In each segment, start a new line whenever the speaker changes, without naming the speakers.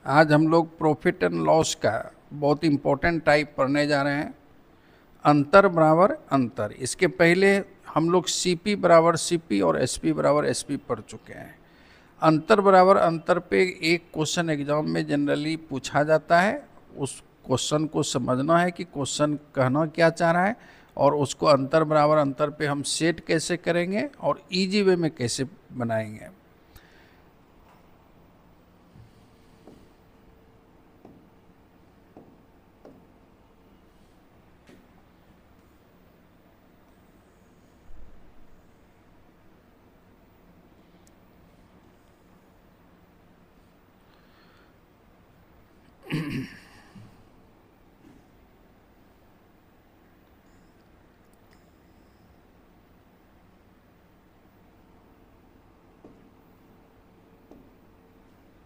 आज हम लोग प्रॉफिट एंड लॉस का बहुत इम्पोर्टेंट टाइप पढ़ने जा रहे हैं। अंतर बराबर अंतर। इसके पहले हम लोग सीपी बराबर सीपी और एसपी बराबर एसपी पढ़ चुके हैं। अंतर बराबर अंतर पे एक क्वेश्चन एग्जाम में जनरली पूछा जाता है। उस क्वेश्चन को समझना है कि क्वेश्चन कहना क्या चाह रहा है और उसको अंतर बराबर अंतर पे हम सेट कैसे करेंगे और इजी वे में कैसे बनाएंगे।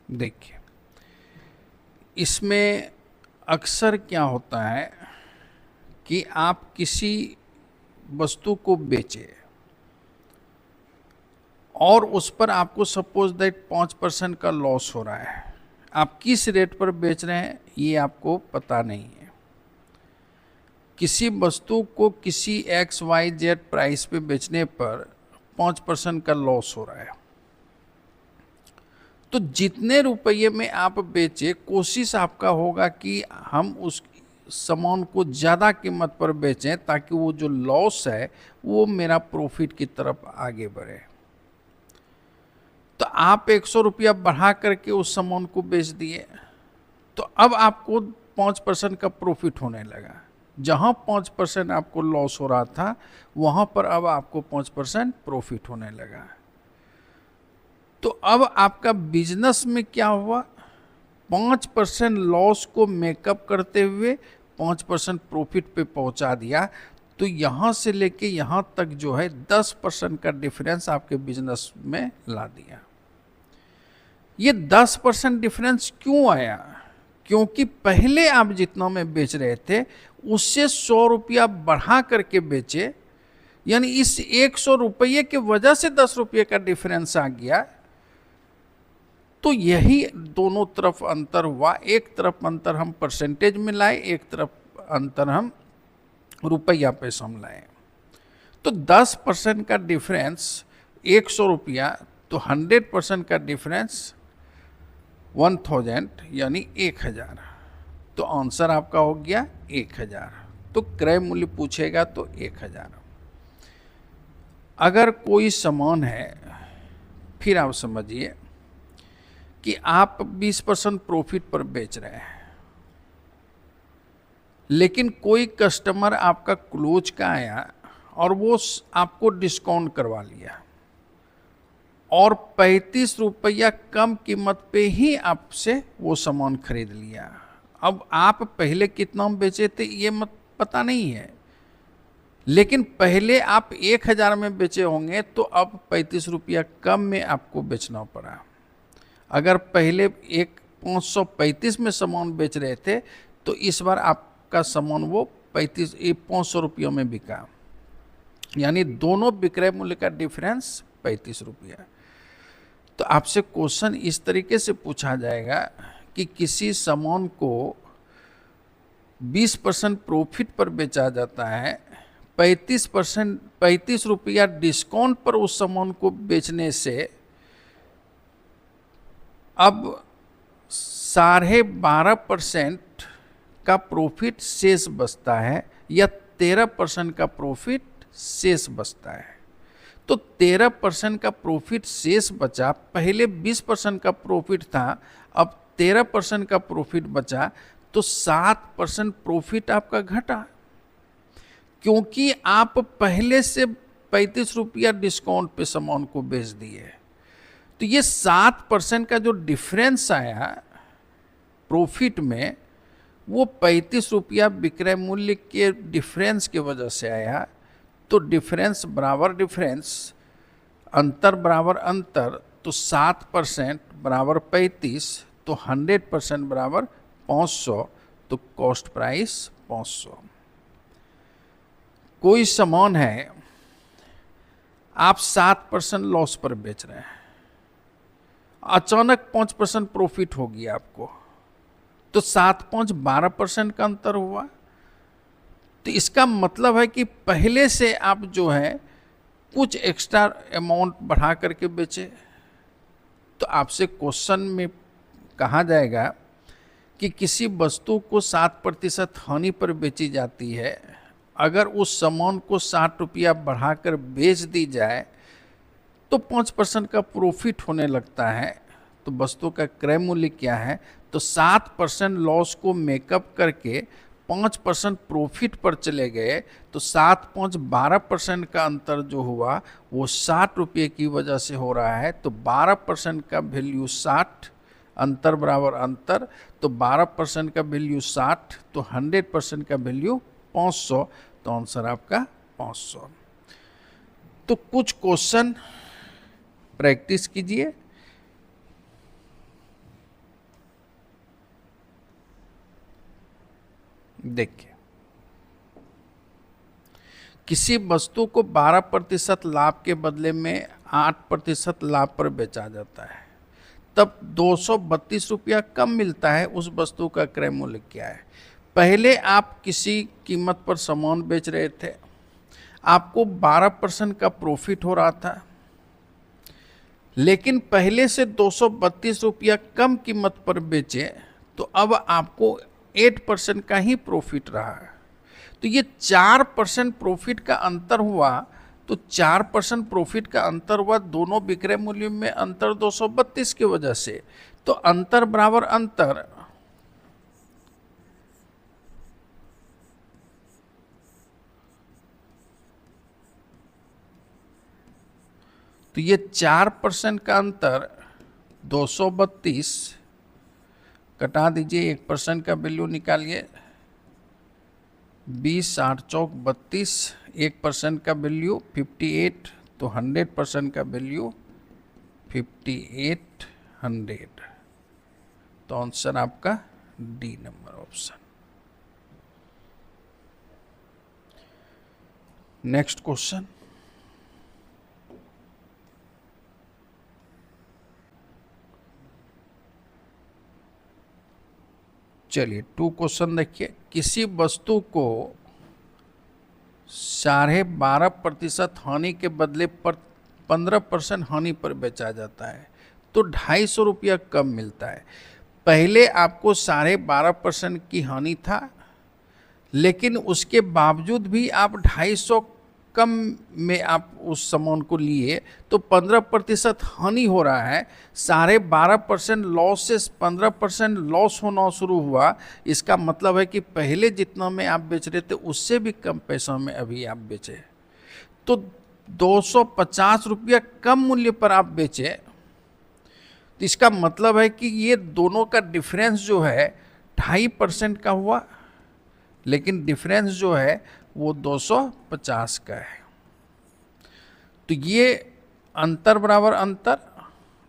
देखिए, इसमें अक्सर क्या होता है कि आप किसी वस्तु को बेचे और उस पर आपको सपोज दैट 5% का लॉस हो रहा है। आप किस रेट पर बेच रहे हैं ये आपको पता नहीं है। किसी वस्तु को किसी XYZ प्राइस पे बेचने पर 5% का लॉस हो रहा है, तो जितने रुपये में आप बेचे कोशिश आपका होगा कि हम उस सामान को ज़्यादा कीमत पर बेचें ताकि वो जो लॉस है वो मेरा प्रॉफिट की तरफ आगे बढ़े। तो आप 100 रुपया बढ़ा करके उस सामान को बेच दिए, तो अब आपको 5% का प्रॉफिट होने लगा। जहाँ 5% आपको लॉस हो रहा था वहाँ पर अब आपको 5% प्रॉफिट होने लगा। तो अब आपका बिजनेस में क्या हुआ, 5% लॉस को मेकअप करते हुए 5% प्रॉफिट पे पहुंचा दिया। तो यहाँ से लेके यहाँ तक जो है 10% का डिफरेंस आपके बिजनेस में ला दिया। ये 10% डिफरेंस क्यों आया? क्योंकि पहले आप जितना में बेच रहे थे उससे 100 रुपया बढ़ा करके बेचे, यानी इस 100 रुपये की वजह से 10 रुपये का डिफरेंस आ गया। तो यही दोनों तरफ अंतर हुआ। एक तरफ अंतर हम परसेंटेज में लाए, एक तरफ अंतर हम रुपया पैसा में लाए। तो 10% का डिफरेंस 100 रुपया, तो 100% का डिफरेंस 1000 यानी 1000। तो आंसर आपका हो गया 1000। तो क्रय मूल्य पूछेगा तो 1000। अगर कोई सामान है, फिर आप समझिए कि आप 20% प्रॉफिट पर बेच रहे हैं, लेकिन कोई कस्टमर आपका क्लोज का आया और वो आपको डिस्काउंट करवा लिया और 35 रुपया कम कीमत पे ही आपसे वो सामान खरीद लिया। अब आप पहले कितना बेचे थे ये मत पता नहीं है, लेकिन पहले आप 1000 में बेचे होंगे तो अब 35 रुपया कम में आपको बेचना पड़ा। अगर पहले 535 में सामान बेच रहे थे तो इस बार आपका सामान वो 500 रुपयों में बिका, यानी दोनों विक्रय मूल्य का डिफरेंस 35 रुपया। तो आपसे क्वेश्चन इस तरीके से पूछा जाएगा कि किसी सामान को 20% प्रॉफिट पर बेचा जाता है, 35 रुपया डिस्काउंट पर उस सामान को बेचने से अब 12.5% का प्रॉफिट शेष बचता है या 13% का प्रॉफिट शेष बचता है। तो 13% का प्रॉफिट शेष बचा। पहले 20% का प्रॉफिट था, अब 13% का प्रॉफिट बचा, तो 7% प्रॉफिट आपका घटा, क्योंकि आप पहले से 35 रुपया डिस्काउंट पे सामान को बेच दिए। तो ये 7% का जो डिफरेंस आया प्रॉफिट में, वो 35 रुपया विक्रय मूल्य के डिफरेंस की वजह से आया। तो डिफरेंस बराबर डिफरेंस, अंतर बराबर अंतर, तो 7% बराबर 35, तो 100% बराबर 500, तो कॉस्ट प्राइस 500। कोई सामान है आप 7% लॉस पर बेच रहे हैं, अचानक 5% प्रॉफिट हो गया आपको, तो 7.5-12% का अंतर हुआ। तो इसका मतलब है कि पहले से आप जो है कुछ एक्स्ट्रा अमाउंट बढ़ा करके बेचे। तो आपसे क्वेश्चन में कहा जाएगा कि किसी वस्तु को 7% हानि पर बेची जाती है, अगर उस सामान को 60 रुपया बढ़ाकर बेच दी जाए तो 5% का प्रॉफिट होने लगता है। तो वस्तु का क्रय मूल्य क्या है? तो 7% लॉस को मेकअप करके 5% प्रॉफिट पर चले गए, तो 7-5-12% का अंतर जो हुआ वो 60 रुपये की वजह से हो रहा है। तो 12% का वैल्यू 60, अंतर बराबर अंतर, तो 12% का वैल्यू 60, तो 100% का वैल्यू 500, तो आंसर आपका 500। तो कुछ क्वेश्चन प्रैक्टिस कीजिए। देखिए, किसी वस्तु को 12% लाभ के बदले में 8% लाभ पर बेचा जाता है, तब 232 रुपया कम मिलता है। उस वस्तु का क्रय मूल्य क्या है? पहले आप किसी कीमत पर सामान बेच रहे थे, आपको 12% का प्रॉफिट हो रहा था, लेकिन पहले से 232 रुपया कम कीमत पर बेचे, तो अब आपको 8% का ही प्रॉफिट रहा है। तो ये 4% प्रॉफिट का अंतर हुआ। तो 4% प्रॉफिट का अंतर हुआ, दोनों विक्रय मूल्य में अंतर 232 की वजह से। तो अंतर बराबर अंतर, तो ये 4% का अंतर 232 कटा दीजिए, 1% का वैल्यू निकालिए, 20 8 चौक 32, 1% का वैल्यू 58, तो 100% का वैल्यू 5800। तो आंसर आपका D number option. Next question, चलिए 2 क्वेश्चन देखिए। किसी वस्तु को 12.5% हानि के बदले पर 15% हानि पर बेचा जाता है, तो 250 रुपया कम मिलता है। पहले आपको 12.5% की हानि था, लेकिन उसके बावजूद भी आप 250 कम में आप उस सामान को लिए, तो 15% हानि हो रहा है। 12.5% लॉस से 15% लॉस होना शुरू हुआ। इसका मतलब है कि पहले जितना में आप बेच रहे थे उससे भी कम पैसा में अभी आप बेचे, तो 250 रुपया कम मूल्य पर आप बेचे। तो इसका मतलब है कि ये दोनों का डिफरेंस जो है 2.5% का हुआ, लेकिन डिफरेंस जो है वो 250 का है। तो ये अंतर बराबर अंतर,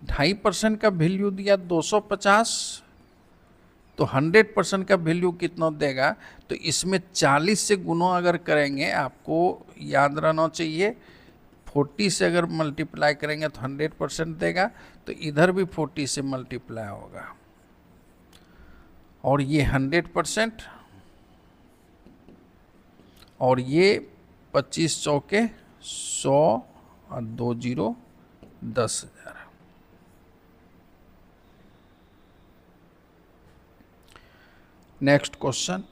2.5% का वैल्यू दिया 250, तो 100% का वैल्यू कितना देगा? तो इसमें 40 से गुना अगर करेंगे, आपको याद रहना चाहिए 40 से अगर मल्टीप्लाई करेंगे तो 100% देगा, तो इधर भी 40 से मल्टीप्लाई होगा, और ये 100%, और ये 25 चौके 100 और 2 0 10,000। नेक्स्ट क्वेश्चन,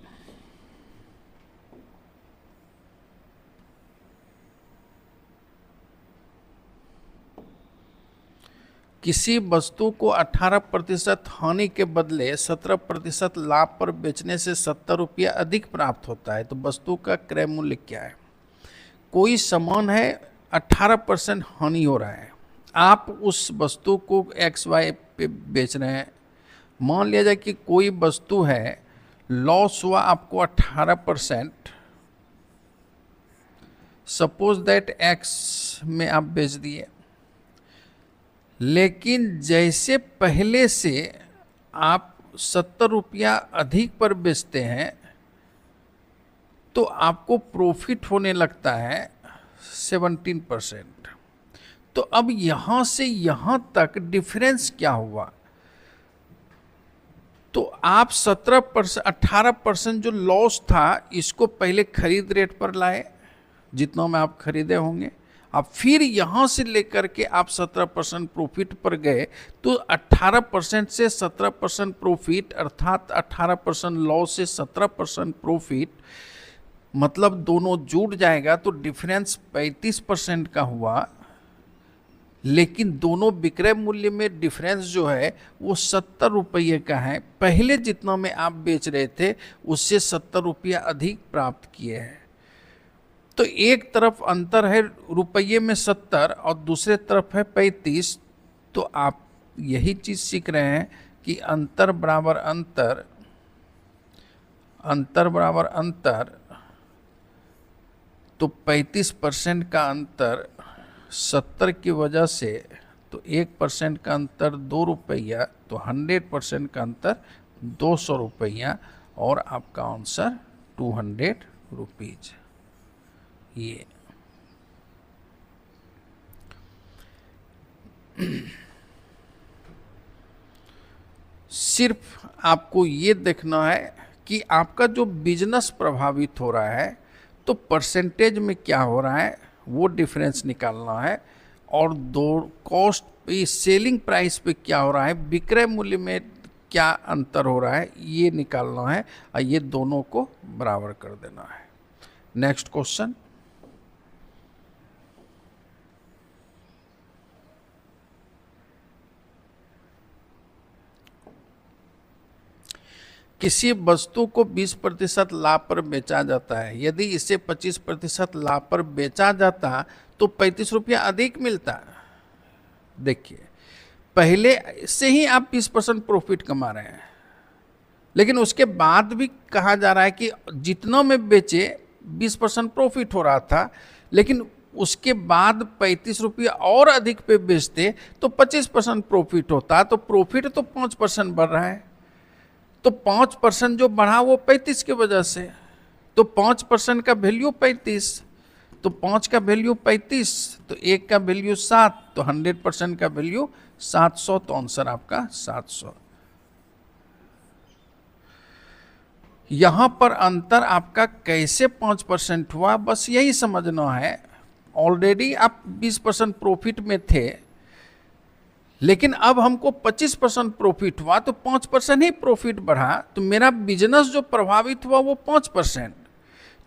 किसी वस्तु को 18% हानि के बदले 17% लाभ पर बेचने से 70 रुपया अधिक प्राप्त होता है, तो वस्तु का क्रय मूल्य क्या है? कोई सामान है, 18% हानि हो रहा है, आप उस वस्तु को XY पे बेच रहे हैं। मान लिया जाए कि कोई वस्तु है, लॉस हुआ आपको 18%, सपोज दैट X में आप बेच दिए, लेकिन जैसे पहले से आप 70 रुपया अधिक पर बेचते हैं, तो आपको प्रॉफिट होने लगता है 17%। तो अब यहां से यहां तक डिफरेंस क्या हुआ? तो आप 17% 18% जो लॉस था इसको पहले खरीद रेट पर लाए, जितना में आप खरीदे होंगे। अब फिर यहाँ से लेकर के आप 17% प्रॉफिट पर गए, तो 18% से 17% प्रॉफिट, अर्थात 18% लॉस से 17% प्रॉफिट, मतलब दोनों जुड़ जाएगा तो डिफरेंस 35% का हुआ। लेकिन दोनों विक्रय मूल्य में डिफरेंस जो है वो 70 रुपये का है। पहले जितना में आप बेच रहे थे उससे 70 रुपया अधिक प्राप्त किए हैं। तो एक तरफ अंतर है रुपये में 70 और दूसरे तरफ है 35। तो आप यही चीज सीख रहे हैं कि अंतर बराबर अंतर, अंतर बराबर अंतर। तो 35% का अंतर 70 की वजह से, तो 1% का अंतर 2 रुपया, तो 100% का अंतर 200 रुपया, और आपका आंसर 200 रुपीज। ये सिर्फ आपको ये देखना है कि आपका जो बिजनेस प्रभावित हो रहा है तो परसेंटेज में क्या हो रहा है वो डिफरेंस निकालना है, और दो कॉस्ट पे, सेलिंग प्राइस पे क्या हो रहा है, विक्रय मूल्य में क्या अंतर हो रहा है, ये निकालना है, और ये दोनों को बराबर कर देना है। नेक्स्ट क्वेश्चन, किसी वस्तु को 20% लाभ पर बेचा जाता है। यदि इसे 25% लाभ पर बेचा जाता तो 35 रुपया अधिक मिलता। देखिए, पहले से ही आप 20% प्रॉफिट कमा रहे हैं, लेकिन उसके बाद भी कहा जा रहा है कि जितना में बेचे 20% प्रॉफिट हो रहा था, लेकिन उसके बाद 35 रुपया और अधिक पे बेचते तो 25% प्रॉफिट होता। तो प्रॉफिट तो 5% बढ़ रहा है, तो 5% जो बढ़ा वो 35 की वजह से, तो 5% का वैल्यू 35, तो 5 का वैल्यू 35, तो 1 का वैल्यू 7, तो 100% का वैल्यू 700, तो आंसर आपका 700। यहां पर अंतर आपका कैसे 5% हुआ, बस यही समझना है। ऑलरेडी आप 20% प्रॉफिट में थे, लेकिन अब हमको 25% प्रॉफिट हुआ, तो 5% ही प्रॉफिट बढ़ा, तो मेरा बिजनेस जो प्रभावित हुआ वो 5%।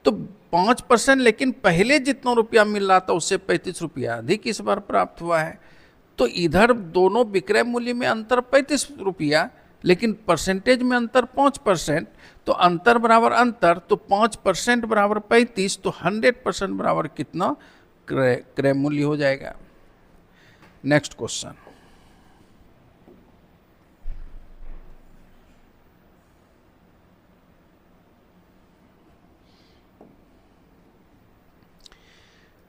तो 5%, लेकिन पहले जितना रुपया मिल रहा था उससे 35 रुपया अधिक इस बार प्राप्त हुआ है। तो इधर दोनों विक्रय मूल्य में अंतर 35 रुपया, लेकिन परसेंटेज में अंतर 5%। तो अंतर बराबर अंतर, तो 5% बराबर 35, तो 100% बराबर कितना क्रय मूल्य हो जाएगा। नेक्स्ट क्वेश्चन,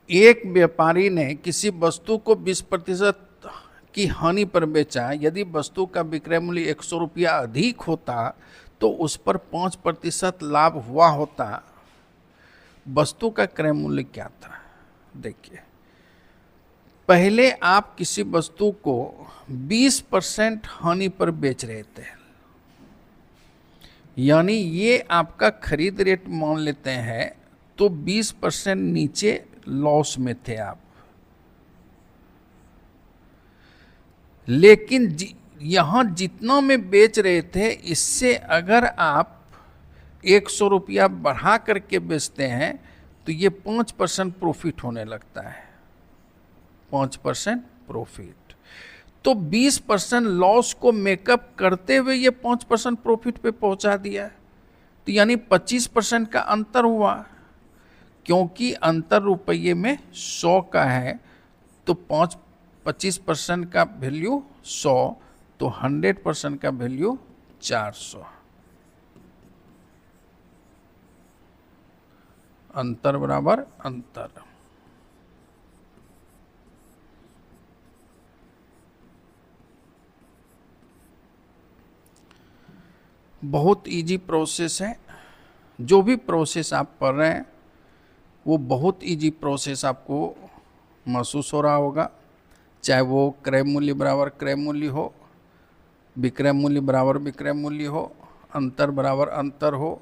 एक व्यापारी ने किसी वस्तु को 20% की हानि पर बेचा। यदि वस्तु का विक्रय मूल्य 100 रुपया अधिक होता तो उस पर 5% लाभ हुआ होता। वस्तु का क्रय मूल्य क्या था? देखिए, पहले आप किसी वस्तु को 20% हानि पर बेच रहे थे, यानी ये आपका खरीद रेट मान लेते हैं, तो 20% नीचे लॉस में थे आप। लेकिन यहां जितना में बेच रहे थे, इससे अगर आप 100 रुपया बढ़ा करके बेचते हैं तो ये 5% प्रॉफिट होने लगता है, 5% प्रॉफिट। तो 20% लॉस को मेकअप करते हुए ये 5% प्रॉफिट पे पहुंचा दिया। तो यानी 25% का अंतर हुआ, क्योंकि अंतर रुपये में 100 का है, तो 25% का वैल्यू 100, तो 100% का वैल्यू 400। अंतर बराबर अंतर। बहुत इजी प्रोसेस है। जो भी प्रोसेस आप पढ़ रहे हैं वो बहुत इजी प्रोसेस आपको महसूस हो रहा होगा, चाहे वो क्रय मूल्य बराबर क्रय मूल्य हो, विक्रय मूल्य बराबर विक्रय मूल्य हो, अंतर बराबर अंतर हो,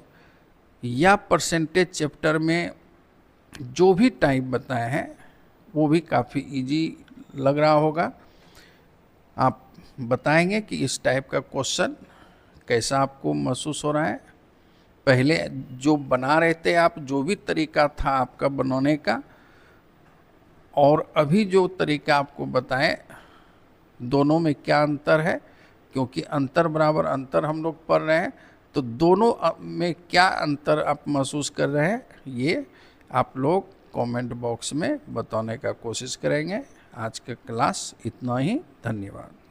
या परसेंटेज चैप्टर में जो भी टाइप बताए हैं वो भी काफ़ी इजी लग रहा होगा। आप बताएंगे कि इस टाइप का क्वेश्चन कैसा आपको महसूस हो रहा है। पहले जो बना रहे थे आप, जो भी तरीका था आपका बनाने का, और अभी जो तरीका आपको बताएं, दोनों में क्या अंतर है, क्योंकि अंतर बराबर अंतर हम लोग पढ़ रहे हैं, तो दोनों में क्या अंतर आप महसूस कर रहे हैं ये आप लोग कमेंट बॉक्स में बताने का कोशिश करेंगे। आज का क्लास इतना ही, धन्यवाद।